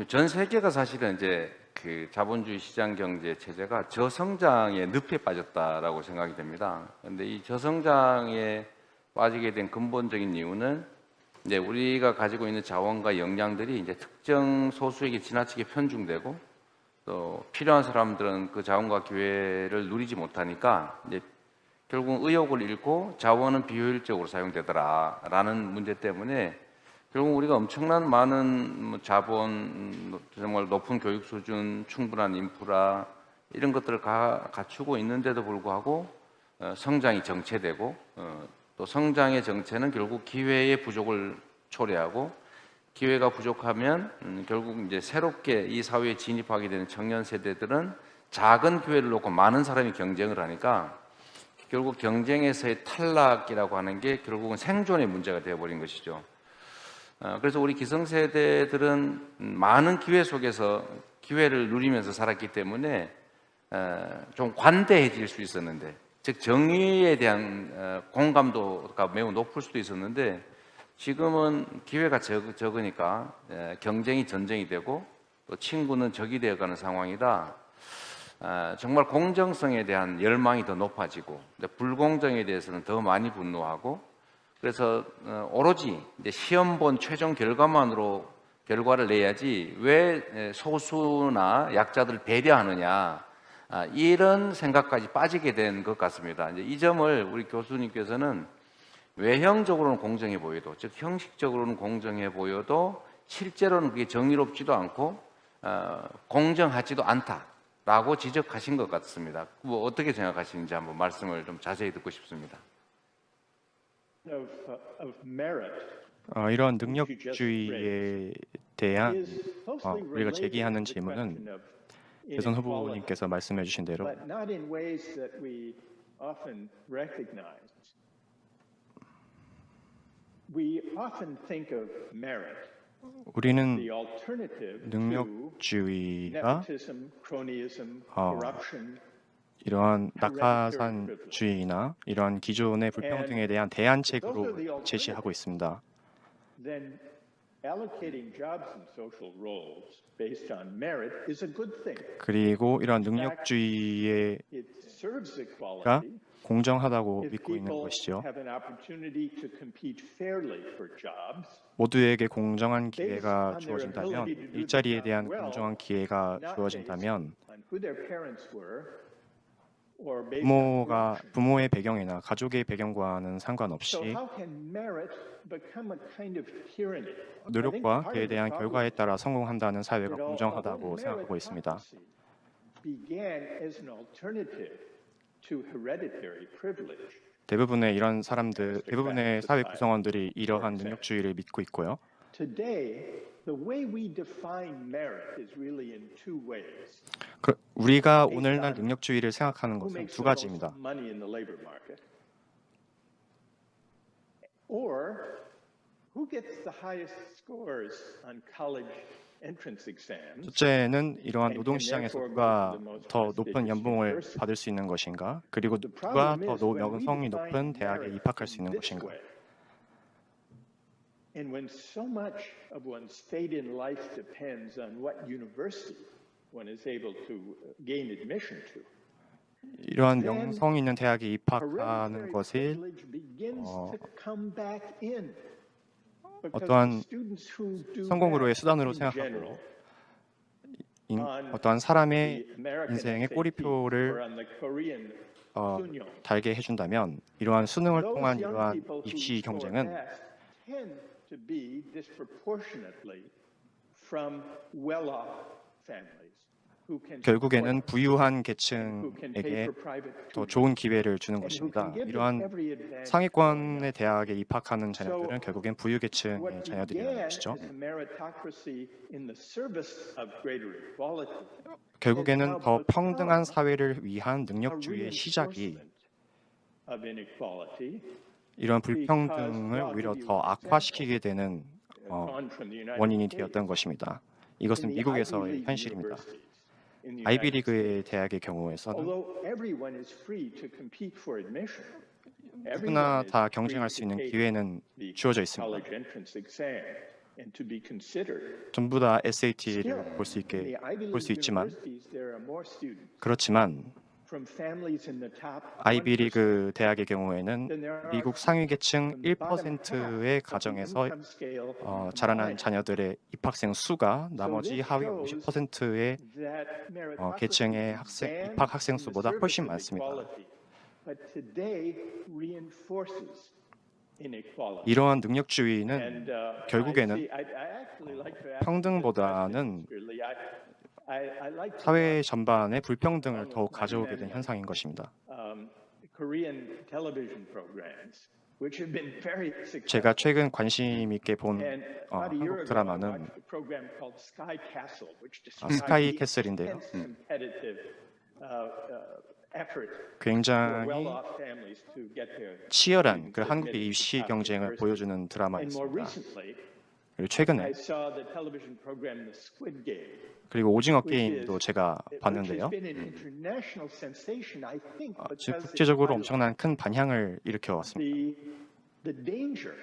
전 세계가 사실은 이제 그 자본주의 시장 경제 체제가 저성장의 늪에 빠졌다라고 생각이 됩니다. 그런데 이 저성장에 빠지게 된 근본적인 이유는 이제 우리가 가지고 있는 자원과 역량들이 이제 특정 소수에게 지나치게 편중되고 또 필요한 사람들은 그 자원과 기회를 누리지 못하니까 이제 결국 의욕을 잃고 자원은 비효율적으로 사용되더라라는 문제 때문에 결국 우리가 엄청난 많은 자본, 정말 높은 교육 수준, 충분한 인프라 이런 것들을 갖추고 있는데도 불구하고 성장이 정체되고 또 성장의 정체는 결국 기회의 부족을 초래하고 기회가 부족하면 결국 이제 새롭게 이 사회에 진입하게 되는 청년 세대들은 작은 기회를 놓고 많은 사람이 경쟁을 하니까 결국 경쟁에서의 탈락이라고 하는 게 결국은 생존의 문제가 되어버린 것이죠. 그래서 우리 기성세대들은 많은 기회 속에서 기회를 누리면서 살았기 때문에 좀 관대해질 수 있었는데, 즉 정의에 대한 공감도가 매우 높을 수도 있었는데 지금은 기회가 적으니까 경쟁이 전쟁이 되고 또 친구는 적이 되어가는 상황이라 정말 공정성에 대한 열망이 더 높아지고 불공정에 대해서는 더 많이 분노하고 그래서 오로지 이제 시험 본 최종 결과만으로 결과를 내야지 왜 소수나 약자들을 배려하느냐 이런 생각까지 빠지게 된 것 같습니다. 이제 이 점을 우리 교수님께서는 외형적으로는 공정해 보여도, 즉 형식적으로는 공정해 보여도 실제로는 그게 정의롭지도 않고 공정하지도 않다라고 지적하신 것 같습니다. 뭐 어떻게 생각하시는지 한번 말씀을 좀 자세히 듣고 싶습니다. 이런 능력주의에 대한 우리가 제기하는 질문은 대선 후보님께서 말씀해 주신 대로 우리는 능력주의가 이러한 낙하산주의나 이러한 기존의 불평등에 대한 대안책으로 제시하고 있습니다. 그리고 이러한 능력주의가 공정하다고 믿고 있는 것이죠. 모두에게 공정한 기회가 주어진다면, 일자리에 대한 공정한 기회가 주어진다면 부모의 배경이나 가족의 배경과는 상관없이 노력과 그에 대한 결과에 따라 성공한다는 사회가 공정하다고 생각하고 있습니다. 대부분의 사회 구성원들이 이러한 능력주의를 믿고 있고요. 우리가 오늘날 능력주의를 생각하는 것은 두 가지입니다. 첫째는 이러한 노동시장에서 누가 더 높은 연봉을 받을 수 있는 것인가, 그리고 누가 더 명성이 높은 대학에 입학할 수 있는 것인가. And when so much of one's fate in life depends on what university one is able to gain admission to, 이러한 명성 있는 대학에 입학하는 것이 어떠한 성공으로의 수단으로 생각하고 어떠한 사람의 인생의 꼬리표를 달게 해준다면 이러한 수능을 통한 이러한 입시 경쟁은 결국에는 부유한 계층에게 더 좋은 기회를 주는 것입니다. 이러한 상위권의 대학에 입학하는 자녀들은 결국엔 부유 계층의 자녀들이라는 것이죠. 결국에는 더 평등한 사회를 위한 능력주의의 시작이 이러한 불평등을 오히려 더 악화시키게 되는 원인이 되었던 것입니다. 이것은 미국에서의 현실입니다. 아이비리그의 대학의 경우에서는 누구나 다 경쟁할 수 있는 기회는 주어져 있습니다. and to be considered. 전부 다 SAT를 Still, 볼 수 in the 있게 Ivy 볼 수 League 있지만 universities, there are more students 그렇지만 from families in the top 1% 아이비리그 대학의 경우에는 than there are 미국 상위 계층 from the bottom 1%의 half of the 가정에서 income scale 자라난 combined. 자녀들의 입학생 수가 So 나머지 this 하위 shows 50%의 that meritocracy 계층의 is banned 입학 학생 in the 수보다 service 훨씬 of 많습니다. equality, but today reinforces inequality. 이러한 능력주의는 And, 결국에는 I actually like to ask 평등보다는 Mr. Lee, I like to 사회 전반의 불평등을 더욱 가져오게 된 현상인 것입니다. Korean television programs, which have been very successful. 제가 최근 관심 있게 본 And about a 한국 year ago, I 드라마는 watched a program called Sky Castle, which 스카이 described the 캐슬인데요. intense competitive effort for 굉장히 well-off families to get their 치열한 그 students 한국의 admitted to 입시 top 경쟁을 universities. 보여주는 And more 드라마였습니다. recently, 그리고 I 최근에 saw the television program The Squid Game, 그리고 오징어 which 게임도 제가 which has 봤는데요. been an international sensation, I think, 지금 because it 국제적으로 highlights 엄청난 큰 반향을 일으켜 왔습니다. the danger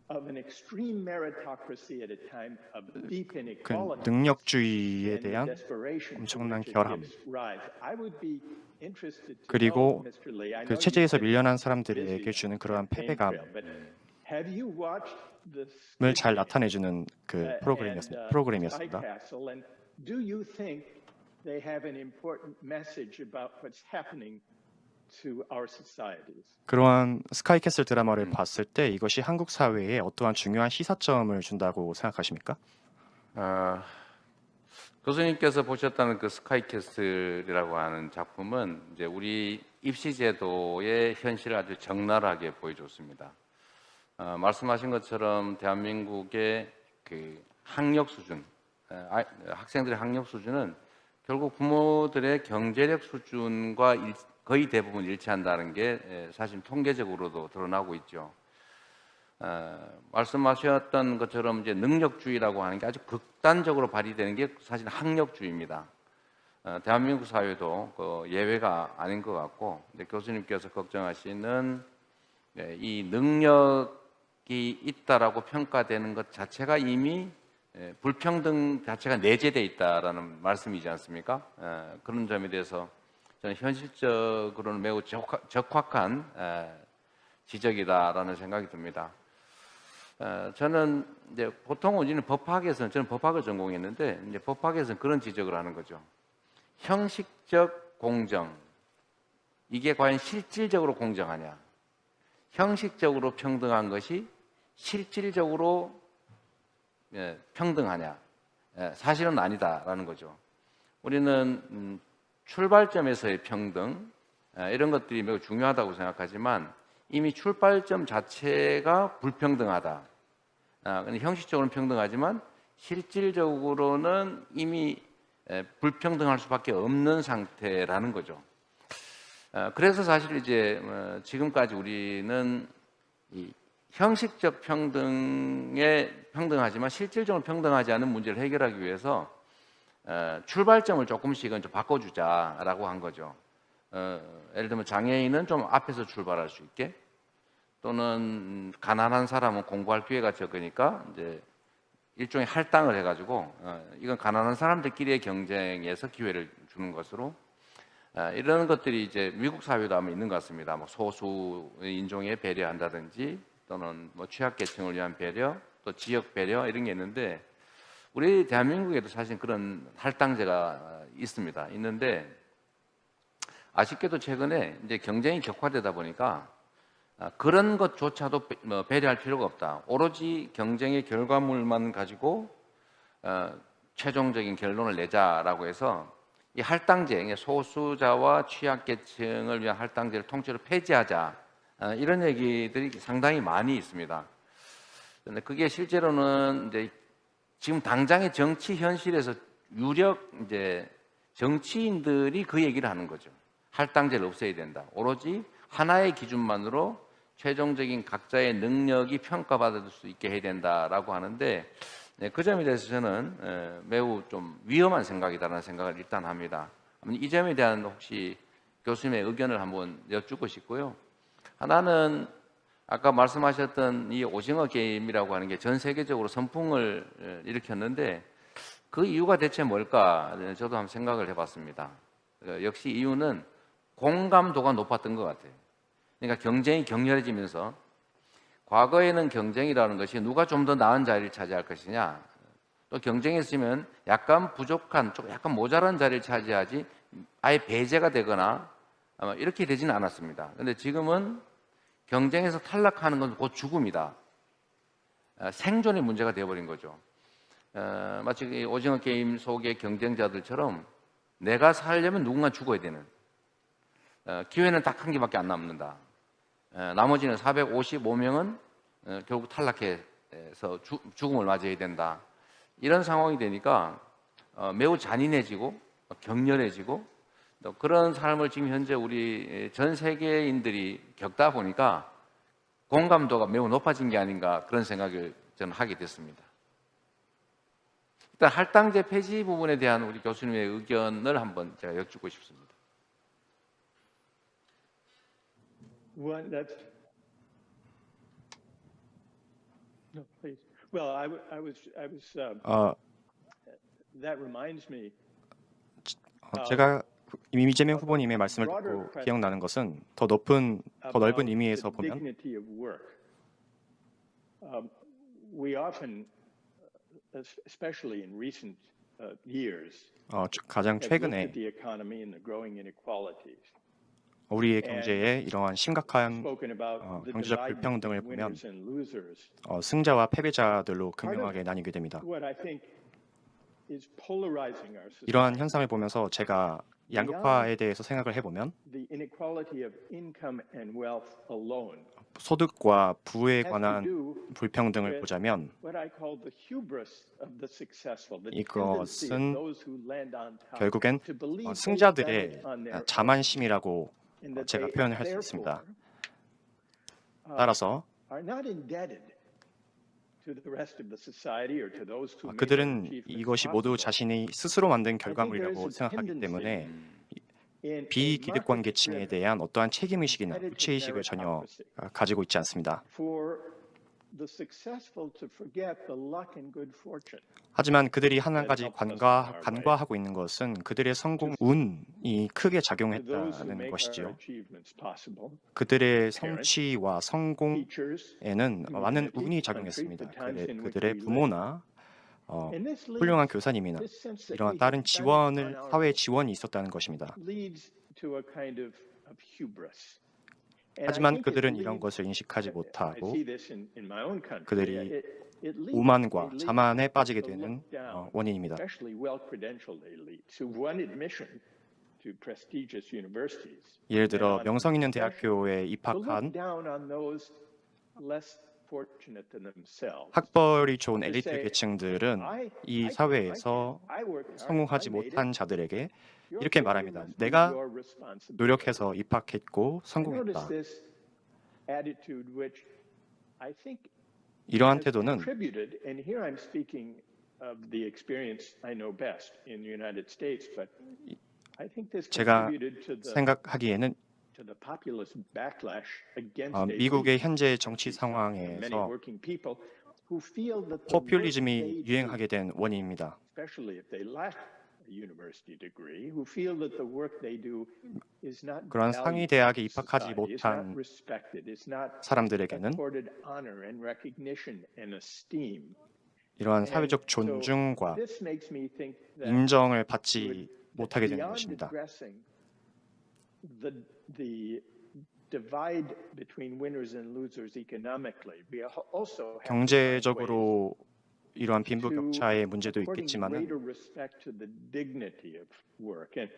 of an extreme meritocracy at a time of deep 그 inequality 능력주의에 and the 대한 desperation to 엄청난 which it 결함. gives rise. I would be interested to 그리고 know, Mr. Lee, I 그 know 체제에서 you've been 밀려난 busy 사람들에게 on 주는 the 그러한 campaign 패배감을 trail, but have you watched the 잘 Squid Game, 나타내주는 그 and, 프로그램이었습니다. Sky Castle, and do you think they have an important message about what's happening to our societies? 그러한 스카이캐슬 드라마를 봤을 때 이것이 한국 사회에 어떠한 중요한 시사점을 준다고 생각하십니까? 교수님께서 보셨다는 그 스카이캐슬이라고 하는 작품은 이제 우리 입시제도의 현실을 아주 적나라하게 보여줬습니다. 말씀하신 것처럼 대한민국의 그 학력 수준, 학생들의 학력 수준은 결국 부모들의 경제력 수준과 거의 대부분 일치한다는 게 사실 통계적으로도 드러나고 있죠. 말씀하셨던 것처럼 이제 능력주의라고 하는 게 아주 극단적으로 발휘되는 게 사실 학력주의입니다. 대한민국 사회도 그 예외가 아닌 것 같고, 근데 교수님께서 걱정하시는 이 능력이 있다라고 평가되는 것 자체가 이미 불평등 자체가 내재되어 있다라는 말씀이지 않습니까? 그런 점에 대해서 저는 현실적으로는 매우 적확한 지적이다라는 생각이 듭니다. 저는 이제 보통 우리는 법학에서는 저는 법학을 전공했는데 이제 법학에서는 그런 지적을 하는 거죠. 형식적 공정, 이게 과연 실질적으로 공정하냐? 형식적으로 평등한 것이 실질적으로 평등하냐? 사실은 아니다라는 거죠. 우리는 출발점에서의 평등 이런 것들이 매우 중요하다고 생각하지만 이미 출발점 자체가 불평등하다. 형식적으로는 평등하지만 실질적으로는 이미 불평등할 수밖에 없는 상태라는 거죠. 그래서 사실 이제 지금까지 우리는 이 형식적 평등에 평등하지만 실질적으로 평등하지 않은 문제를 해결하기 위해서 출발점을 조금씩은 좀 바꿔주자라고 한 거죠. 예를 들면 장애인은 좀 앞에서 출발할 수 있게, 또는 가난한 사람은 공부할 기회가 적으니까 이제 일종의 할당을 해가지고 이건 가난한 사람들끼리의 경쟁에서 기회를 주는 것으로 이런 것들이 이제 미국 사회도 아마 있는 것 같습니다. 뭐 소수 인종에 배려한다든지 또는 뭐 취약계층을 위한 배려, 또 지역 배려 이런 게 있는데 우리 대한민국에도 사실 그런 할당제가 있습니다. 있는데 아쉽게도 최근에 이제 경쟁이 격화되다 보니까 그런 것조차도 배려할 필요가 없다. 오로지 경쟁의 결과물만 가지고 최종적인 결론을 내자라고 해서 이 할당제, 소수자와 취약계층을 위한 할당제를 통째로 폐지하자, 이런 얘기들이 상당히 많이 있습니다. 그런데 그게 실제로는 이제 지금 당장의 정치 현실에서 유력 이제 정치인들이 그 얘기를 하는 거죠. 할당제를 없애야 된다. 오로지 하나의 기준만으로 최종적인 각자의 능력이 평가받을 수 있게 해야 된다라고 하는데 그 점에 대해서 저는 매우 좀 위험한 생각이다라는 생각을 일단 합니다. 이 점에 대한 혹시 교수님의 의견을 한번 여쭙고 싶고요. 하나는 아까 말씀하셨던 이 오징어 게임이라고 하는 게 전 세계적으로 선풍을 일으켰는데 그 이유가 대체 뭘까? 저도 한번 생각을 해봤습니다. 역시 이유는 공감도가 높았던 것 같아요. 그러니까 경쟁이 격렬해지면서 과거에는 경쟁이라는 것이 누가 좀 더 나은 자리를 차지할 것이냐, 또 경쟁했으면 약간 부족한, 좀 약간 모자란 자리를 차지하지 아예 배제가 되거나 아마 이렇게 되지는 않았습니다. 그런데 지금은 경쟁에서 탈락하는 건 곧 죽음이다. 생존의 문제가 되어버린 거죠. 마치 이 오징어 게임 속의 경쟁자들처럼 내가 살려면 누군가 죽어야 되는, 기회는 딱 한 개밖에 안 남는다. 나머지는 455명은 결국 탈락해서 죽음을 맞이해야 된다. 이런 상황이 되니까 매우 잔인해지고 격렬해지고 또 그런 삶을 지금 현재 우리 전 세계인들이 겪다 보니까 공감도가 매우 높아진 게 아닌가 그런 생각을 저는 하게 됐습니다. 일단 할당제 폐지 부분에 대한 우리 교수님의 의견을 한번 제가 여쭙고 싶습니다. One, that's no, please. Well, that reminds me. 제가 이재명 후보님의 말씀을 듣고 기억나는 것은 더 넓은 의미에서 보면 dignity of work. We often, especially in recent years, 가장 have looked 최근에 at the economy and the growing inequalities. 우리의 경제에 이러한 심각한 Spoken about the 경제적 divide 불평등을 between 보면 winners and losers. 승자와 패배자들로 극명하게 나뉘게 됩니다. What I think is polarizing our 이러한 society. 현상을 보면서 제가 양극화에 대해서 생각을 해보면 The inequality of income and wealth alone 소득과 부에 has to 관한 do 불평등을 with 보자면 what I call the hubris of the successful, the 이것은 tendency of those who land on top 결국엔 to believe they've done 승자들의 it on their own, 자만심이라고 and that 제가 they 표현을 할 수 있습니다. therefore 따라서 are not indebted to the rest of the society or to those who made their 그들은 achievements 이것이 모두 possible. 자신이 스스로 만든 I think there is 결과물이라고 a 생각하기 때문에 in a 비기득권 계층에 market-driven 대한 어떠한 책임의식이나 competitive 주체의식을 전혀 meritocracy 가지고 있지 않습니다. for the successful to forget the luck and good fortune. 하지만 그들이 한 가지 간과하고 있는 것은 그들의 성공 운이 크게 To those who 작용했다는 make our 것이죠. achievements possible, 그들의 성취와 성공에는 teachers, 많은 운이 community, country, 작용했습니다. the times in which 그들의 we live. 부모나 And this 훌륭한 leads, 교사님이나 this sense that 이러한 we 다른 have done it on 지원을 our 사회 own 지원이 있었다는 것입니다. leads to a kind of hubris. And I 하지만 think it 그들은 이런 leads- 것을 인식하지 I 못하고 see this in my own country. 그들이 It leads 오만과 자만에 people 빠지게 to 되는 look down, 원인입니다. especially well-credentialed elites who've won admission to prestigious universities. 예를 들어 and on 명성 있는 profession, 대학교에 to look 입학한 down on those less fortunate than themselves. 학벌이 좋은 To 엘리트 say, 계층들은 이 I 사회에서 worked hard, 성공하지 I made it. 못한 자들에게 Your 이렇게 failure 말합니다. must be 내가 your responsibility. 노력해서 입학했고 I notice 성공했다. this attitude, which I think 이러한 has 태도는 contributed, and here I'm speaking of the experience I know best in the United States, but I think this 제가 contributed 생각하기에는 to the populist backlash against 미국의 elites, 현재 정치 many 상황에서 working people who feel that the work 포퓰리즘이 they do, 유행하게 된 원인입니다. especially if they lack a university degree, who feel that the work they do is not 그러한 상위 대학에 valued in 입학하지 society, is not 못한 respected, is not 사람들에게는 accorded honor and recognition and esteem. 이러한 And 사회적 so 존중과 this makes me think that 인정을 받지 that 못하게 되는 beyond 것입니다. addressing the divide between winners and losers economically, we also have to find ways 경제적으로 이러한 to 빈부격차의 문제도 according 있겠지만 greater respect to the dignity of work. And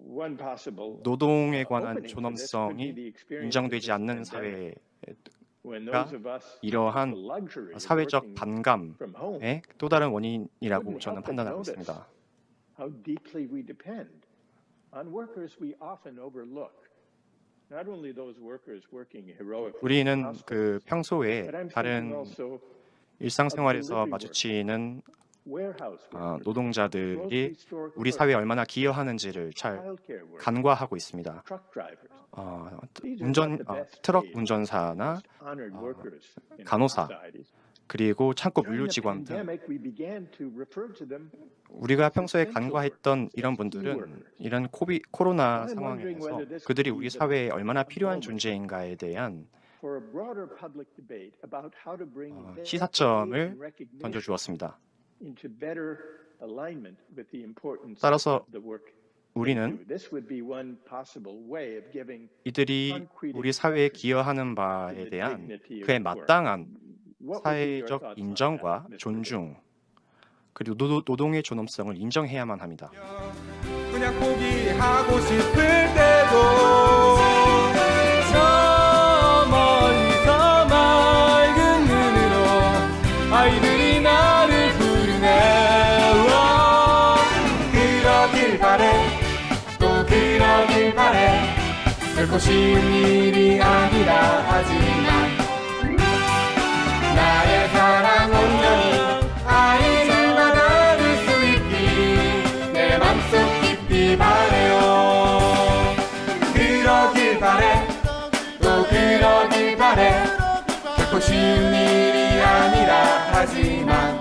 one possible 노동에 관한 opening for this could be 존엄성이 the experience of 인정되지 this 않는 pandemic, 사회가 when those of us 이러한 with the luxury of 사회적 working 반감의 from home 또 다른 원인이라고 couldn't 저는 help but 판단하고 notice 있습니다. how deeply we depend on workers we often overlook. Not only those workers working heroically in 우리는 hospitals, 그 평소에 but I'm thinking 다른 also 일상생활에서 delivery 마주치는 warehouse workers, 노동자들이 grocery store 우리 clerks, 사회에 얼마나 기여하는지를 잘 childcare workers, 간과하고 있습니다. truck drivers. These are not the best 트럭 paid, 운전사나 most honored workers in our 간호사, societies. 그리고 창고 During 물류 the 직원 등 pandemic, we began to refer to them 우리가 평소에 간과했던 이런 분들은 이런 코로나 상황에서 그들이 우리 사회에 얼마나 필요한 존재인가에 대한 for a broader public debate about how to bring their 시사점을 pay and recognition 던져주었습니다. into better alignment with the importance 따라서 of the work. 우리는 This would be one possible way of giving 이들이 우리 사회에 기여하는 바에 대한 그에 마땅한 what would be your 사회적 thoughts on 인정과 that, Mr. 존중, 그리고 노동의 존엄성을 인정해야만 합니다. 그냥 포기하고 싶을 때도 저 멀리서 맑은 눈으로 아이들이 나를 부르네. 그러길 바래, 또 그러길 바래. 결코 쉬운 일이 아니라 하지만 나의 사랑 온전히 아이를 받아줄 수 있기 내 맘속 깊이 바래요. 그러길 바래, 또 그러길 바래. 결코 쉬운 일이 아니라 하지만